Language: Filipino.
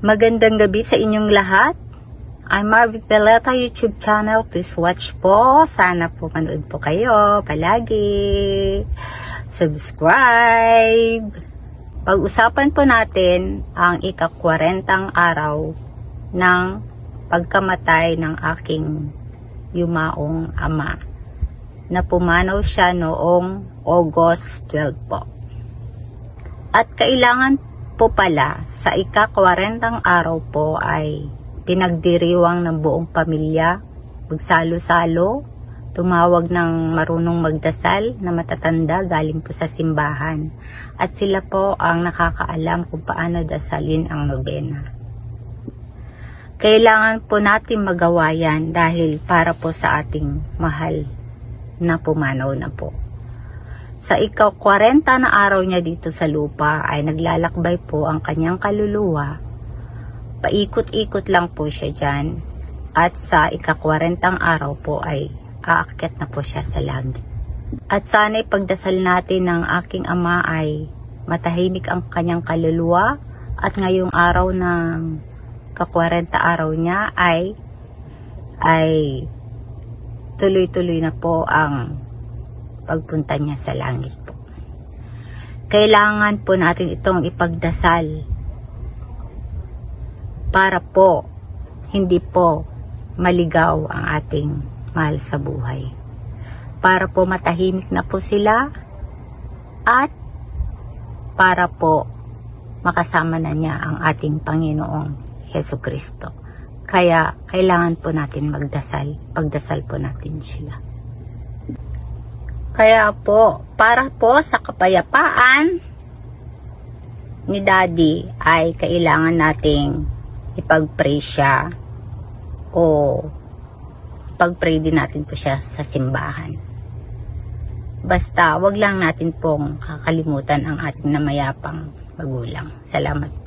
Magandang gabi sa inyong lahat. I'm Marvic Beleta YouTube channel. Please watch po. Sana po manood po kayo palagi. Subscribe. Pag-usapan po natin ang ika-40 araw ng pagkamatay ng aking yumaong ama na pumanaw siya noong August 12 po. At kailangan po pala sa ika-40 araw po ay pinagdiriwang ng buong pamilya, magsalo-salo, tumawag ng marunong magdasal na matatanda galing po sa simbahan. At sila po ang nakakaalam kung paano dasalin ang nobena. Kailangan po natin magawa yan dahil para po sa ating mahal na pumanaw na po. Sa ika-40 na araw niya dito sa lupa ay naglalakbay po ang kanyang kaluluwa. Paikot-ikot lang po siya dyan. At sa ika-40 araw po ay aakyat na po siya sa langit. At sana'y pagdasal natin ng aking ama ay matahimik ang kanyang kaluluwa. At ngayong araw ng ika-40 araw niya ay tuloy-tuloy na po ang pagpunta niya sa langit po. Kailangan po natin itong ipagdasal para po hindi po maligaw ang ating mahal sa buhay. Para po matahimik na po sila at para po makasama na niya ang ating Panginoong Hesukristo. Kaya kailangan po natin magdasal. Pagdasal po natin sila. Kaya po, para po sa kapayapaan ni Daddy ay kailangan nating ipag-pray siya o pag-pray din natin po siya sa simbahan. Basta, wag lang natin pong kakalimutan ang ating namayapang magulang. Salamat po.